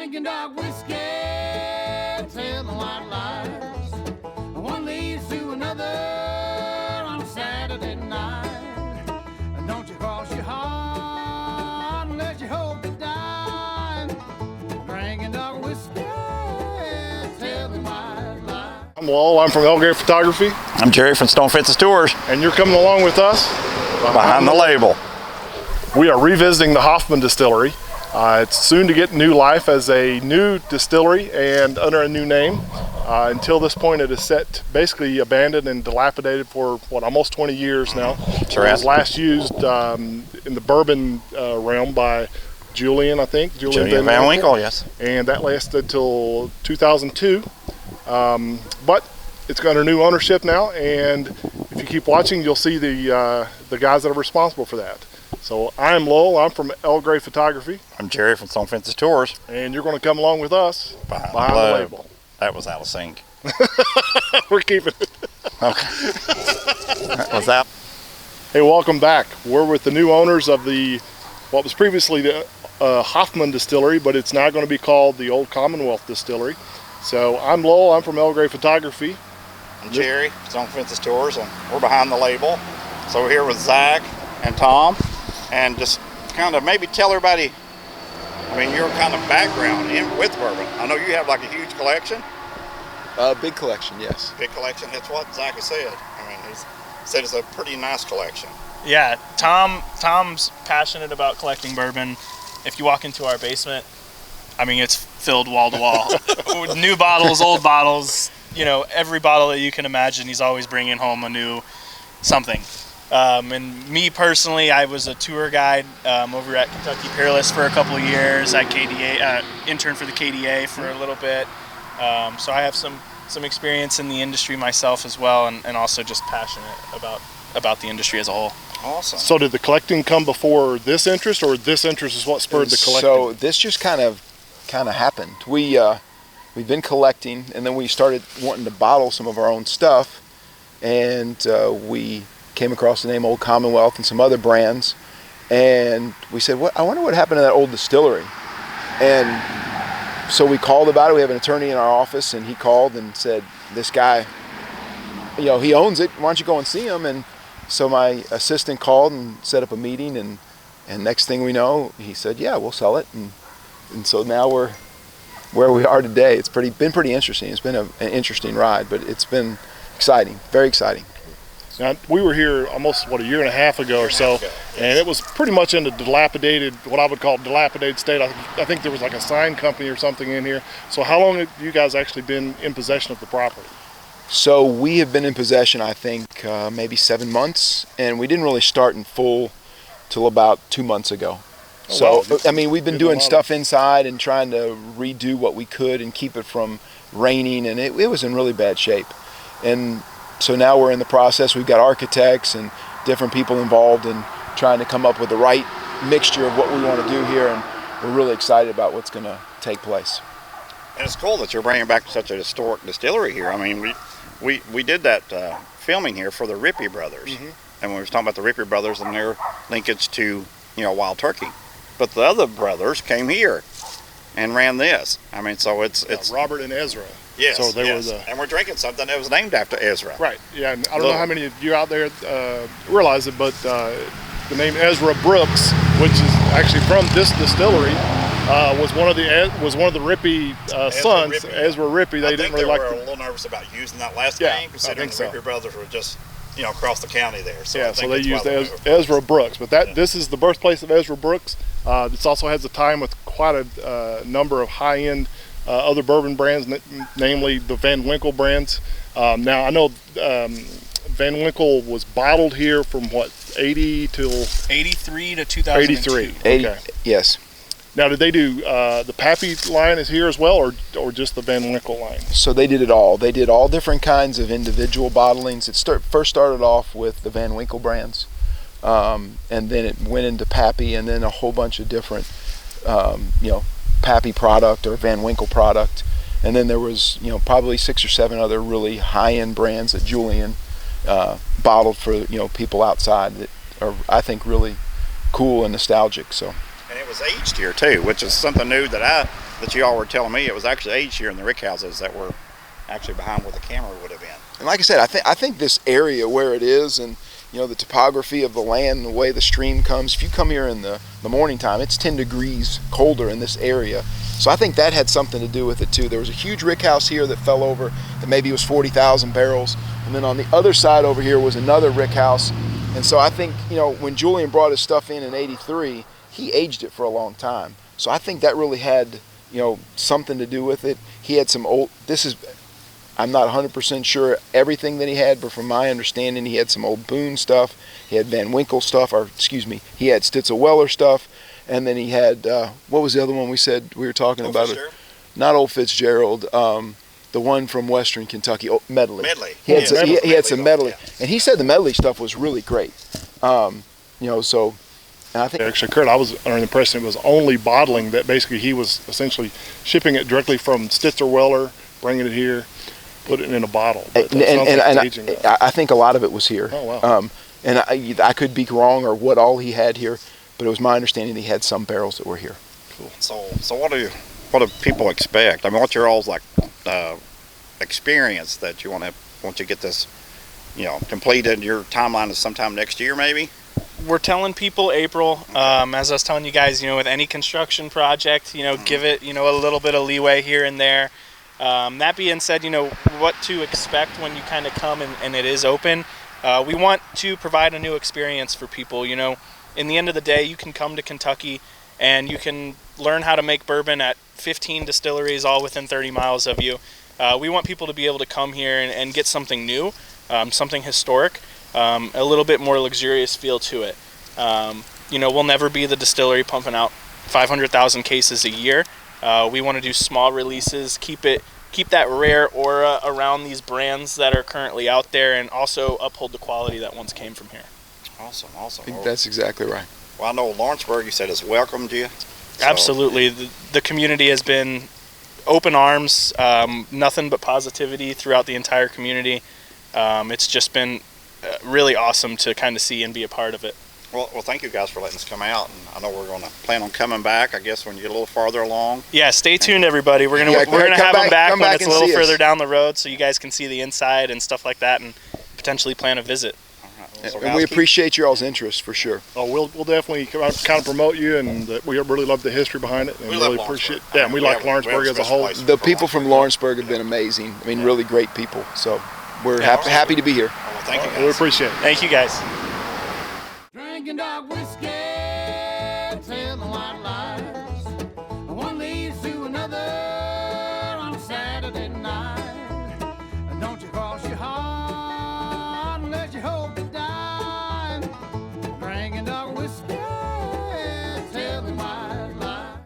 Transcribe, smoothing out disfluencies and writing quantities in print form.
drinking dark whiskey, telling white lies. One leads to another on a Saturday night. And don't you cross your heart unless you hope to die. Drinking dark whiskey, telling white lies. I'm Lowell. I'm from Elgray Photography. I'm Jerry from Stone Fences Tours. And you're coming along with us Behind the label. We are revisiting the Hoffman Distillery. It's soon to get new life as a new distillery and under a new name. Until this point, it is set basically abandoned and dilapidated for almost 20 years now. It was last used in the bourbon realm by Julian, I think. Julian Van Winkle, yes. And that lasted till 2002. But it's got a new ownership now, and if you keep watching, you'll see the guys that are responsible for that. So I'm Lowell. I'm from Elgray Photography. I'm Jerry from Stone Fences Tours. And you're going to come along with us behind the label. That was out of sync. We're keeping it. Okay. That was out. Hey, welcome back. We're with the new owners of what was previously the Hoffman Distillery, but it's now going to be called the Old Commonwealth Distillery. So I'm Lowell. I'm from Elgray Photography. I'm Jerry, Stone Fences Tours, and we're behind the label. So we're here with Zach and Tom, and just kind of maybe tell everybody, your kind of background with bourbon. I know you have like a huge collection. Big collection, yes. Big collection. That's what Zach has said. He said it's a pretty nice collection. Yeah, Tom's passionate about collecting bourbon. If you walk into our basement, it's filled wall to wall. New bottles, old bottles, every bottle that you can imagine, he's always bringing home a new something. And me personally, I was a tour guide over at Kentucky Peerless for a couple of years. I interned for the KDA for a little bit. So I have some experience in the industry myself as well, and also just passionate about the industry as a whole. Awesome. So did the collecting come before this interest, or this interest is what spurred the collecting? So this just kind of happened. We've been collecting, and then we started wanting to bottle some of our own stuff, and we came across the name Old Commonwealth and some other brands, and we said, I wonder what happened to that old distillery. And so we called about it. We have an attorney in our office, and he called and said, this guy, he owns it. Why don't you go and see him? And so my assistant called and set up a meeting, and next thing we know, he said, yeah, we'll sell it. And so now we're where we are today. It's been pretty interesting. It's been an interesting ride, but it's been exciting, very exciting. Now, we were here almost, a year and a half ago or so, and it was pretty much in a dilapidated, what I would call dilapidated state. I think there was like a sign company or something in here. So how long have you guys actually been in possession of the property? So we have been in possession, I think, maybe 7 months, and we didn't really start in full till about 2 months ago. So, we've been doing stuff inside and trying to redo what we could and keep it from raining, and it was in really bad shape. And so now we're in the process. We've got architects and different people involved in trying to come up with the right mixture of what we want to do here, and we're really excited about what's going to take place. And it's cool that you're bringing back such a historic distillery here. We did that filming here for the Rippey Brothers, and we were talking about the Rippey Brothers and their linkage to Wild Turkey. But the other brothers came here and ran this. So it's Robert and Ezra. Yes, so they were and we're drinking something that was named after Ezra. Right, yeah. And I don't know how many of you out there realize it, but the name Ezra Brooks, which is actually from this distillery, was one of the Rippey sons. Rippey. Ezra Rippey. They didn't really were a little nervous about using that last name, considering the Rippey brothers were just across the county there. So so they used Ezra Brooks. But this is the birthplace of Ezra Brooks. This also has a time with quite a number of high-end other bourbon brands, namely the Van Winkle brands. Now I know Van Winkle was bottled here from 80 till 83 to 2002. 83. Okay. Yes. Now, did they do the Pappy line is here as well, or just the Van Winkle line? So they did it all. They did all different kinds of individual bottlings. It first started off with the Van Winkle brands, and then it went into Pappy, and then a whole bunch of different, Pappy product or Van Winkle product, and then there was probably 6 or 7 other really high-end brands that Julian bottled for people outside that are, I think, really cool and nostalgic. So. And it was aged here too, which is something new that that you all were telling me, it was actually aged here in the rick houses that were actually behind where the camera would have been. And like I said, I think this area where it is, and you know, the topography of the land and the way the stream comes, if you come here in the morning time, it's 10 degrees colder in this area. So I think that had something to do with it too. There was a huge rick house here that fell over that maybe was 40,000 barrels. And then on the other side over here was another rick house. And so I think, you know, when Julian brought his stuff in '83, he aged it for a long time. So I think that really had, you know, something to do with it. He had some old, I'm not 100% sure everything that he had, but from my understanding, he had some old Boone stuff. He had Van Winkle stuff, or excuse me, he had Stitzel-Weller stuff. And then he had, what was the other one we said we were talking about? It? Not Old Fitzgerald, the one from Western Kentucky, Medley. He had some Medley. Yeah. And he said the Medley stuff was really great. You know, so I think. Actually, Kurt, I was under the impression it was only bottling, that basically he was essentially shipping it directly from Stitzer-Weller, bringing it here, put it in a bottle. But I think a lot of it was here. Oh, wow. And I could be wrong or what all he had here, but it was my understanding he had some barrels that were here. Cool. So what do people expect? I mean, what's your all's like experience that you want to once you get this, you know, completed? Your timeline is sometime next year, maybe. We're telling people April. As I was telling you guys, you know, with any construction project, you know, give it, you know, a little bit of leeway here and there. That being said, you know, what to expect when you kind of come and it is open. We want to provide a new experience for people. You know, in the end of the day, you can come to Kentucky and you can learn how to make bourbon at 15 distilleries all within 30 miles of you. We want people to be able to come here and get something new, something historic, a little bit more luxurious feel to it. You know, we'll never be the distillery pumping out 500,000 cases a year. We want to do small releases, keep that rare aura around these brands that are currently out there, and also uphold the quality that once came from here. Awesome. I think that's exactly right. Well, I know Lawrenceburg, you said, has welcomed you. So. Absolutely. The community has been open arms, nothing but positivity throughout the entire community. It's just been really awesome to kind of see and be a part of it. Well, thank you guys for letting us come out, and I know we're going to plan on coming back, I guess, when you get a little farther along. Yeah, stay tuned, everybody. We're gonna have them back when it's a little further down the road, so you guys can see the inside and stuff like that, and potentially plan a visit. All right. Well, so and we appreciate your all's interest for sure. Oh, we'll definitely kind of promote you, and we really love the history behind it, and we really appreciate. Yeah, and we like Lawrenceburg as a whole. The people from Lawrenceburg have been amazing. I mean, really great people. So we're happy to be here. Well, thank you guys. We appreciate it. Thank you guys. Drinking dark whiskey.